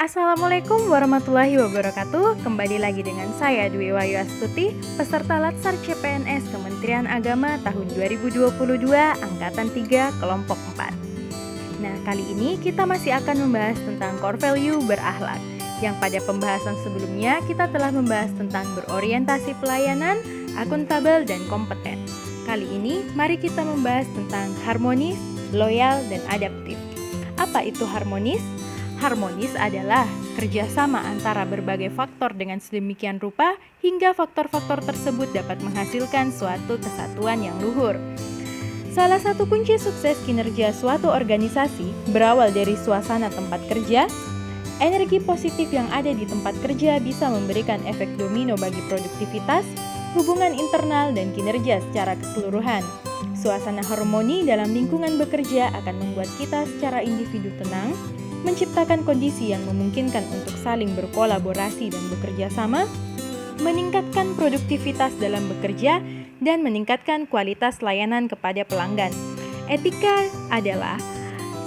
Assalamualaikum warahmatullahi wabarakatuh. Kembali lagi dengan saya Dwi Wayu Astuti, peserta Latsar CPNS Kementerian Agama tahun 2022 Angkatan 3 Kelompok 4. Nah, kali ini kita masih akan membahas tentang core value berakhlak. Yang pada pembahasan sebelumnya kita telah membahas tentang berorientasi pelayanan, akuntabel, dan kompeten. Kali ini mari kita membahas tentang harmonis, loyal, dan adaptif. Apa itu harmonis? Harmonis adalah kerjasama antara berbagai faktor dengan sedemikian rupa hingga faktor-faktor tersebut dapat menghasilkan suatu kesatuan yang luhur. Salah satu kunci sukses kinerja suatu organisasi berawal dari suasana tempat kerja. Energi positif yang ada di tempat kerja bisa memberikan efek domino bagi produktivitas, hubungan internal, dan kinerja secara keseluruhan. Suasana harmoni dalam lingkungan bekerja akan membuat kita secara individu tenang, menciptakan kondisi yang memungkinkan untuk saling berkolaborasi dan bekerja sama, meningkatkan produktivitas dalam bekerja, dan meningkatkan kualitas layanan kepada pelanggan. Etika adalah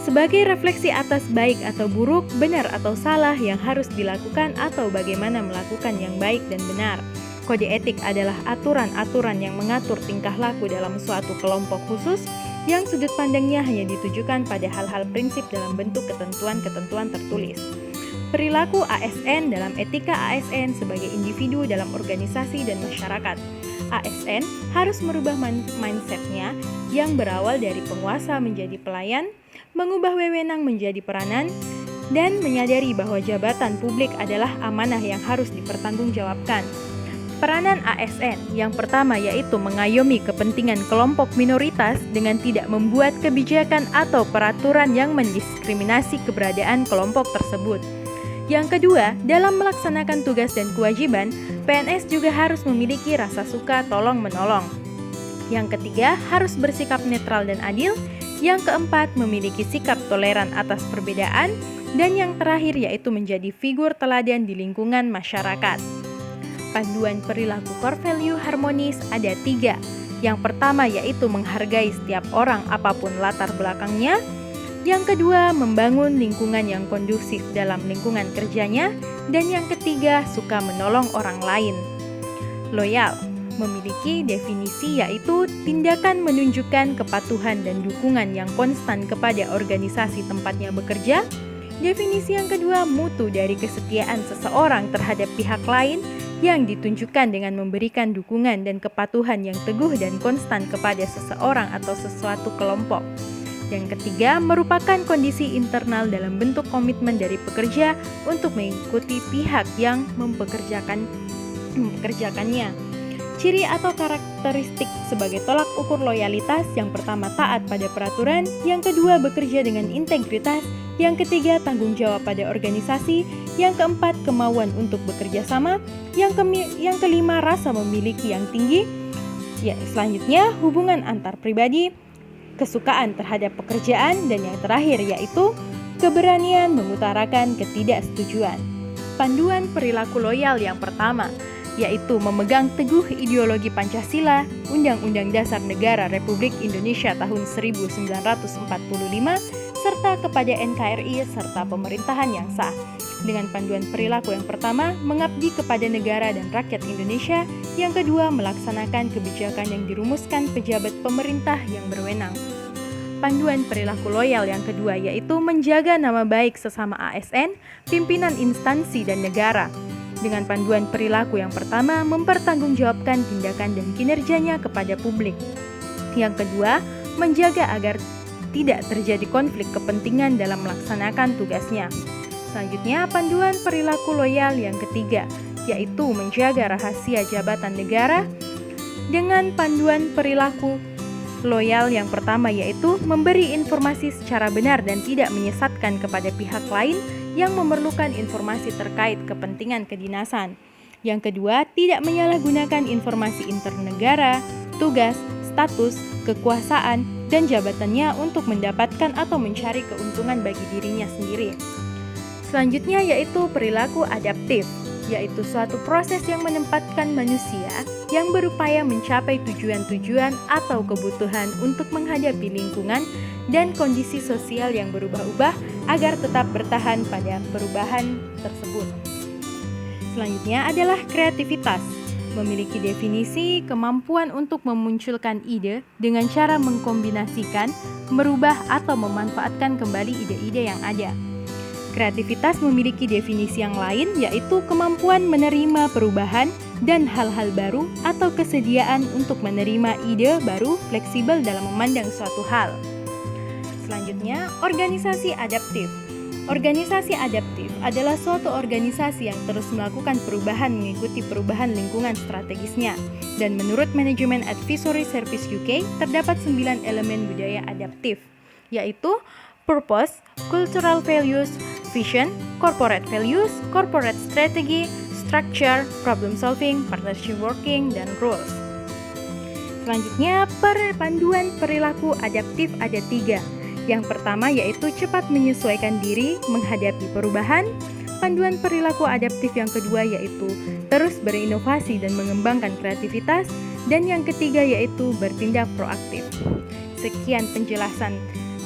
sebagai refleksi atas baik atau buruk, benar atau salah yang harus dilakukan atau bagaimana melakukan yang baik dan benar. Kode etik adalah aturan-aturan yang mengatur tingkah laku dalam suatu kelompok khusus yang sudut pandangnya hanya ditujukan pada hal-hal prinsip dalam bentuk ketentuan-ketentuan tertulis. Perilaku ASN dalam etika ASN sebagai individu dalam organisasi dan masyarakat. ASN harus merubah mindset-nya yang berawal dari penguasa menjadi pelayan, mengubah wewenang menjadi peranan, dan menyadari bahwa jabatan publik adalah amanah yang harus dipertanggungjawabkan. Peranan ASN yang pertama yaitu mengayomi kepentingan kelompok minoritas dengan tidak membuat kebijakan atau peraturan yang mendiskriminasi keberadaan kelompok tersebut. Yang kedua, dalam melaksanakan tugas dan kewajiban, PNS juga harus memiliki rasa suka tolong-menolong. Yang ketiga, harus bersikap netral dan adil. Yang keempat, memiliki sikap toleran atas perbedaan. Dan yang terakhir yaitu menjadi figur teladan di lingkungan masyarakat. Panduan perilaku core value harmonis ada 3. Yang pertama yaitu menghargai setiap orang apapun latar belakangnya. Yang kedua, membangun lingkungan yang kondusif dalam lingkungan kerjanya. Dan yang ketiga, suka menolong orang lain. Loyal memiliki definisi yaitu tindakan menunjukkan kepatuhan dan dukungan yang konstan kepada organisasi tempatnya bekerja. Definisi yang kedua, mutu dari kesetiaan seseorang terhadap pihak lain yang ditunjukkan dengan memberikan dukungan dan kepatuhan yang teguh dan konstan kepada seseorang atau sesuatu kelompok. Yang ketiga, merupakan kondisi internal dalam bentuk komitmen dari pekerja untuk mengikuti pihak yang mempekerjakannya. Ciri atau karakteristik sebagai tolak ukur loyalitas, yang pertama taat pada peraturan, yang kedua bekerja dengan integritas, yang ketiga tanggung jawab pada organisasi, yang keempat kemauan untuk bekerja sama, yang kelima rasa memiliki yang tinggi, selanjutnya hubungan antar pribadi, kesukaan terhadap pekerjaan, dan yang terakhir yaitu keberanian mengutarakan ketidaksetujuan. Panduan perilaku loyal yang pertama yaitu memegang teguh ideologi Pancasila, Undang-Undang Dasar Negara Republik Indonesia tahun 1945, serta kepada NKRI serta pemerintahan yang sah. Dengan panduan perilaku yang pertama, mengabdi kepada negara dan rakyat Indonesia. Yang kedua, melaksanakan kebijakan yang dirumuskan pejabat pemerintah yang berwenang. Panduan perilaku loyal yang kedua yaitu menjaga nama baik sesama ASN, pimpinan instansi dan negara. Dengan panduan perilaku yang pertama, mempertanggungjawabkan tindakan dan kinerjanya kepada publik. Yang kedua, menjaga agar tidak terjadi konflik kepentingan dalam melaksanakan tugasnya. Selanjutnya, panduan perilaku loyal yang ketiga, yaitu menjaga rahasia jabatan negara. Dengan panduan perilaku loyal yang pertama yaitu memberi informasi secara benar dan tidak menyesatkan kepada pihak lain yang memerlukan informasi terkait kepentingan kedinasan. Yang kedua, tidak menyalahgunakan informasi internegara, tugas, status, kekuasaan, dan jabatannya untuk mendapatkan atau mencari keuntungan bagi dirinya sendiri. Selanjutnya yaitu perilaku adaptif, yaitu suatu proses yang menempatkan manusia yang berupaya mencapai tujuan-tujuan atau kebutuhan untuk menghadapi lingkungan dan kondisi sosial yang berubah-ubah agar tetap bertahan pada perubahan tersebut. Selanjutnya adalah kreativitas. Memiliki definisi kemampuan untuk memunculkan ide dengan cara mengkombinasikan, merubah atau memanfaatkan kembali ide-ide yang ada. Kreativitas memiliki definisi yang lain, yaitu kemampuan menerima perubahan dan hal-hal baru atau kesediaan untuk menerima ide baru fleksibel dalam memandang suatu hal. Selanjutnya, organisasi adaptif. Organisasi adaptif adalah suatu organisasi yang terus melakukan perubahan mengikuti perubahan lingkungan strategisnya. Dan menurut Manajemen Advisory Service UK, terdapat 9 elemen budaya adaptif, yaitu purpose, cultural values, vision, corporate values, corporate strategy, structure, problem solving, partnership working, dan rules. Selanjutnya, panduan perilaku adaptif ada 3. Yang pertama yaitu cepat menyesuaikan diri menghadapi perubahan. Panduan perilaku adaptif yang kedua yaitu terus berinovasi dan mengembangkan kreativitas. Dan yang ketiga yaitu bertindak proaktif. Sekian penjelasan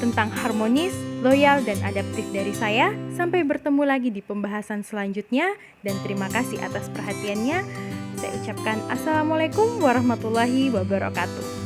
tentang harmonis, loyal, dan adaptif dari saya. Sampai bertemu lagi di pembahasan selanjutnya dan terima kasih atas perhatiannya. Saya ucapkan Assalamualaikum warahmatullahi wabarakatuh.